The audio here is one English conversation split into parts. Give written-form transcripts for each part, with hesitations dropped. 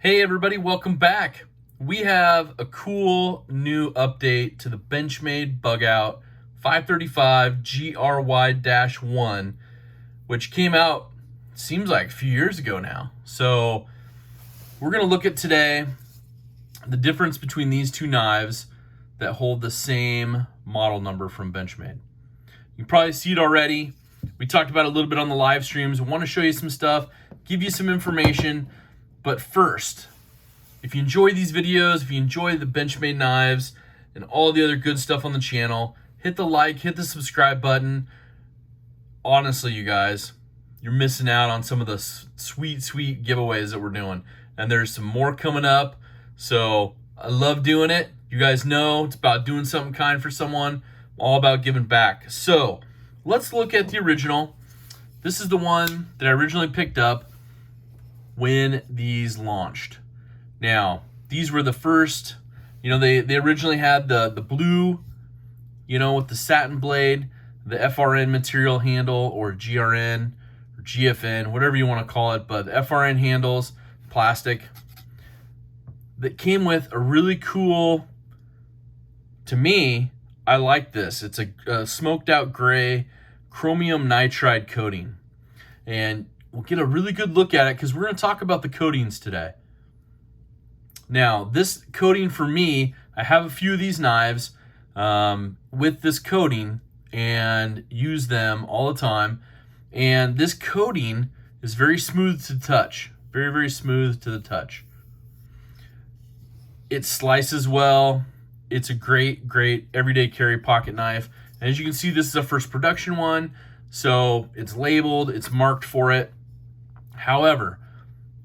Hey everybody, welcome back. We have a cool new update to the Benchmade Bugout 535GRY-1, which came out, seems like a few years ago now. So we're gonna look at today the difference between these two knives that hold the same model number from Benchmade. You can probably see it already. We talked about it a little bit on the live streams. I want to show you some stuff, give you some information. But first, if you enjoy these videos, if you enjoy the Benchmade knives and all the other good stuff on the channel, hit the like, hit the subscribe button. Honestly, you guys, you're missing out on some of the sweet giveaways that we're doing. And there's some more coming up. So I love doing it. You guys know it's about doing something kind for someone. I'm all about giving back. So let's look at the original. This is the one that I originally picked up when these launched. Now, these were the first, they originally had the blue, with the satin blade, the FRN material handle, or GRN, or GFN, whatever you want to call it, but the FRN handles, plastic, that came with a really cool, to me, I like this. It's a smoked out gray chromium nitride coating. And we'll get a really good look at it because we're going to talk about the coatings today. Now, this coating for me, I have a few of these knives with this coating and use them all the time. And this coating is very smooth to the touch. Very, very smooth to the touch. It slices well. It's a great everyday carry pocket knife. And as you can see, this is a first production one. So it's labeled, it's marked for it. However,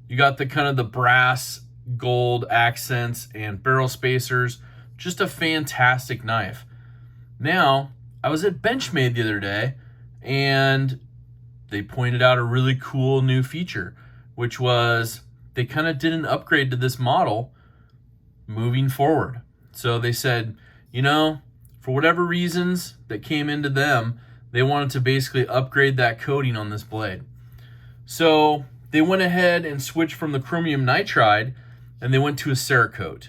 you got the kind of the brass gold accents and barrel spacers. Just a fantastic knife. Now, I was at Benchmade the other day and they pointed out a really cool new feature, which was they kind of did an upgrade to this model moving forward. So they said, for whatever reasons that came into them, they wanted to basically upgrade that coating on this blade. So they went ahead and switched from the chromium nitride and they went to a Cerakote.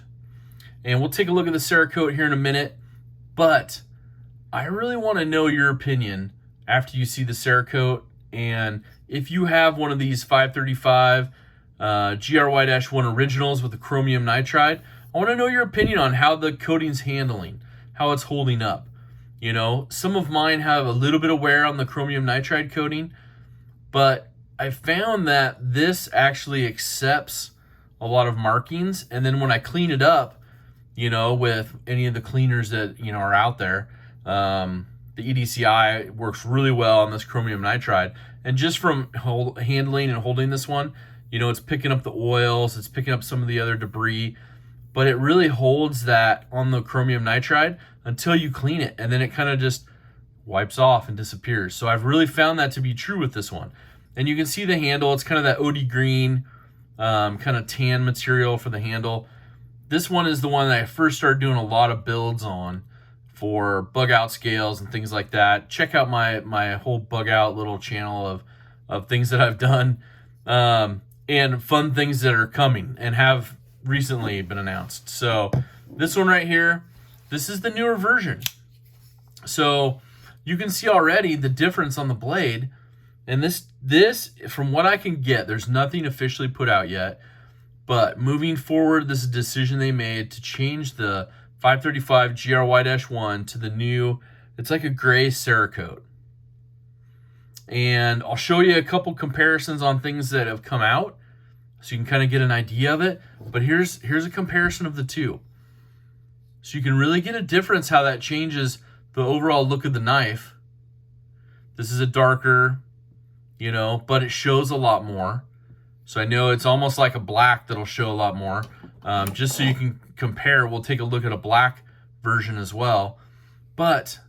And we'll take a look at the Cerakote here in a minute, but I really want to know your opinion after you see the Cerakote. And if you have one of these 535 GRY-1 originals with the chromium nitride, I want to know your opinion on how the coating's handling, how it's holding up. Some of mine have a little bit of wear on the chromium nitride coating, but I found that this actually accepts a lot of markings. And then when I clean it up, with any of the cleaners that, are out there, the EDCI works really well on this chromium nitride. And just from handling and holding this one, it's picking up the oils, it's picking up some of the other debris, but it really holds that on the chromium nitride until you clean it. And then it kind of just wipes off and disappears. So I've really found that to be true with this one. And you can see the handle, it's kind of that OD green, kind of tan material for the handle. This one is the one that I first started doing a lot of builds on for bug out scales and things like that. Check out my whole bug out little channel of things that I've done and fun things that are coming and have recently been announced. So this one right here, this is the newer version. So you can see already the difference on the blade. And this, from what I can get, there's nothing officially put out yet. But moving forward, this is a decision they made to change the 535 GRY-1 to the new, it's like a gray Cerakote. And I'll show you a couple comparisons on things that have come out so you can kind of get an idea of it. But here's a comparison of the two. So you can really get a difference how that changes the overall look of the knife. This is a darker, but it shows a lot more. So I know it's almost like a black that'll show a lot more. Just so you can compare, we'll take a look at a black version as well. But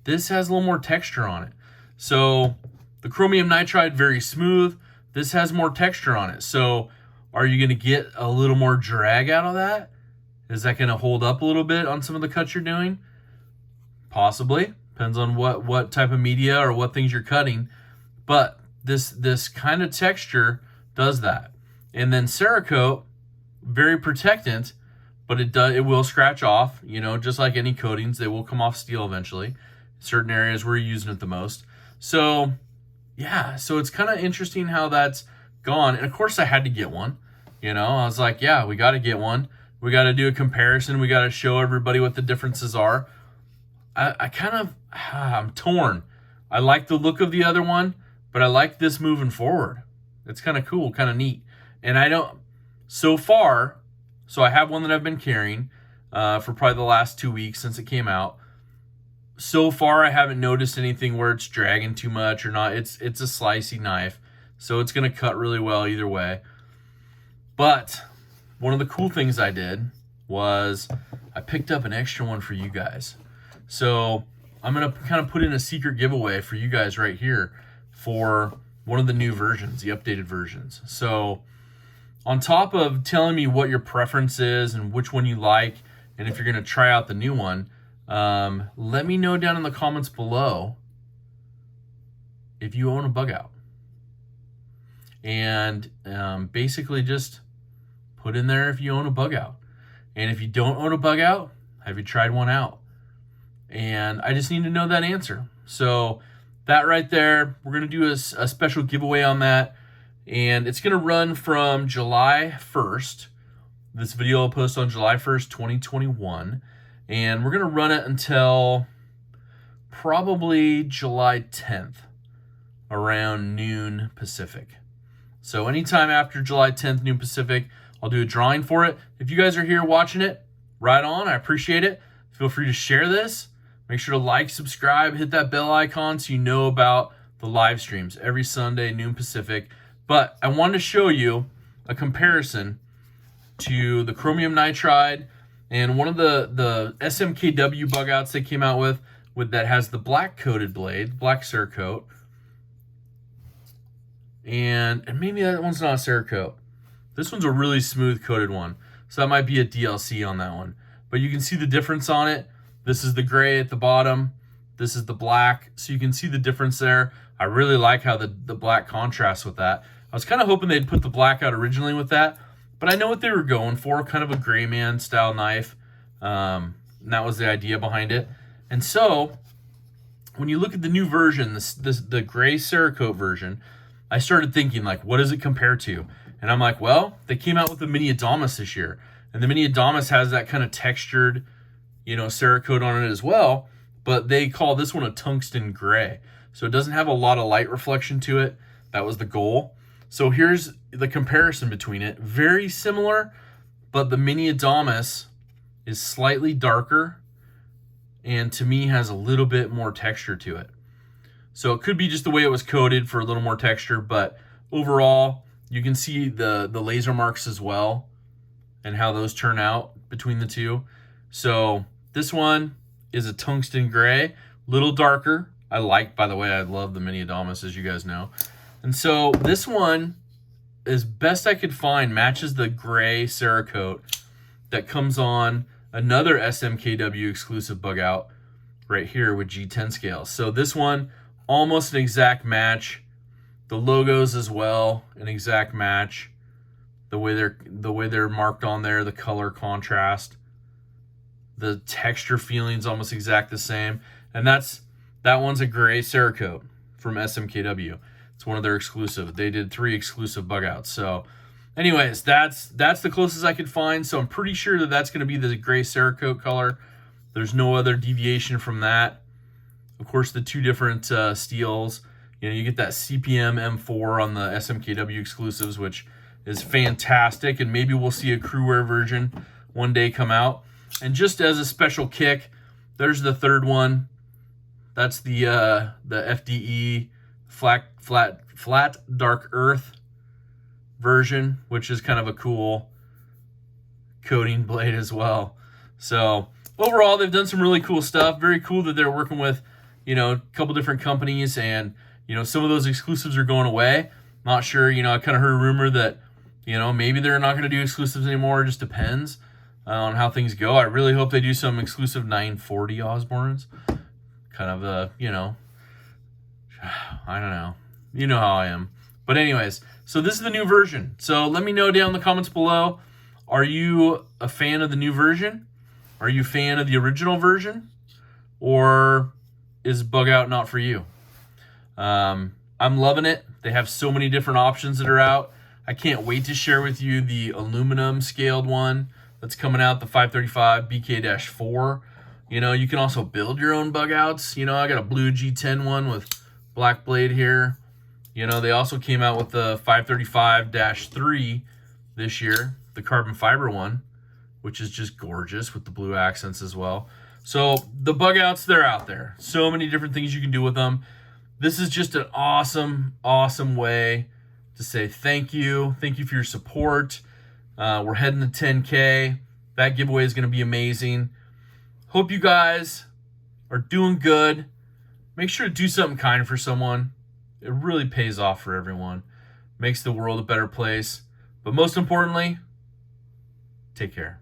this has a little more texture on it. So the chromium nitride, very smooth. This has more texture on it. So are you going to get a little more drag out of that? Is that going to hold up a little bit on some of the cuts you're doing? Possibly. Depends on what type of media or what things you're cutting. But this kind of texture does that. And then Cerakote, very protectant, but it will scratch off, you know, just like any coatings, they will come off steel eventually. Certain areas where you're using it the most. So yeah, so it's kind of interesting how that's gone. And of course I had to get one. You know, I was like, yeah, we got to get one. We got to do a comparison. We got to show everybody what the differences are. I'm torn. I like the look of the other one, but I like this moving forward. It's kind of cool, kind of neat. And so far, so I have one that I've been carrying for probably the last 2 weeks since it came out. So far, I haven't noticed anything where it's dragging too much or not. It's a slicey knife, so it's going to cut really well either way. But one of the cool things I did was I picked up an extra one for you guys. So I'm going to kind of put in a secret giveaway for you guys right here for one of the new versions, the updated versions. So on top of telling me what your preference is and which one you like, and if you're going to try out the new one, let me know down in the comments below if you own a Bugout. And basically just put in there if you own a Bugout. And if you don't own a Bugout, have you tried one out? And I just need to know that answer. So that right there, we're going to do a special giveaway on that. And it's going to run from July 1st. This video will post on July 1st, 2021. And we're going to run it until probably July 10th, around noon Pacific. So anytime after July 10th, noon Pacific, I'll do a drawing for it. If you guys are here watching it, right on, I appreciate it. Feel free to share this. Make sure to like, subscribe, hit that bell icon so you know about the live streams every Sunday, noon Pacific. But I wanted to show you a comparison to the chromium nitride and one of the SMKW Bugouts they came out with that has the black coated blade, black Cerakote. And maybe that one's not a Cerakote. This one's a really smooth coated one. So that might be a DLC on that one. But you can see the difference on it. This is the gray at the bottom. This is the black. So you can see the difference there. I really like how the black contrasts with that. I was kind of hoping they'd put the black out originally with that. But I know what they were going for, kind of a gray man style knife. And that was the idea behind it. And so when you look at the new version, the gray Cerakote version, I started thinking, like, what does it compare to? And I'm like, well, they came out with the Mini Adamas this year. And the Mini Adamas has that kind of textured, you know, Cerakote on it as well. But they call this one a tungsten gray. So it doesn't have a lot of light reflection to it. That was the goal. So here's the comparison between it. Very similar, but the Mini Adamas is slightly darker and to me has a little bit more texture to it. So it could be just the way it was coated for a little more texture, but overall you can see the laser marks as well and how those turn out between the two. So this one is a tungsten gray, little darker. By the way, I love the Mini Adamas, as you guys know. And so this one, as best I could find, matches the gray Cerakote that comes on another SMKW exclusive Bugout right here with G10 scales. So this one, almost an exact match. The logos as well, an exact match. The way they're marked on there, the color contrast, the texture feeling's almost exact the same. And that one's a gray Cerakote from SMKW. It's one of their exclusive. They did 3 exclusive Bugouts. So anyways, that's the closest I could find. So I'm pretty sure that that's going to be the gray Cerakote color. There's no other deviation from that. Of course, the 2 different steels. You know, you get that CPM M4 on the SMKW exclusives, which is fantastic. And maybe we'll see a crew wear version one day come out. And just as a special kick, there's the third one. That's the FDE flat dark earth version, which is kind of a cool coating blade as well. So overall, they've done some really cool stuff. Very cool that they're working with, you know, a couple different companies, and you know, some of those exclusives are going away. Not sure, you know, I kind of heard a rumor that, you know, maybe they're not going to do exclusives anymore. It just depends on how things go. I really hope they do some exclusive 940 Osbornes. Kind of you know, I don't know. You know how I am. But anyways, So this is the new version. So let me know down in the comments below. Are you a fan of the new version? Are you a fan of the original version? Or is Bugout not for you? I'm loving it. They have so many different options that are out. I can't wait to share with you the aluminum scaled one that's coming out, the 535 BK-4. You know, you can also build your own bugouts. You know, I got a blue G10 one with black blade here. You know, they also came out with the 535-3 this year, the carbon fiber one, which is just gorgeous with the blue accents as well. So the bugouts, they're out there. So many different things you can do with them. This is just an awesome, awesome way to say thank you. Thank you for your support. We're heading to 10K. That giveaway is going to be amazing. Hope you guys are doing good. Make sure to do something kind for someone. It really pays off for everyone. Makes the world a better place. But most importantly, take care.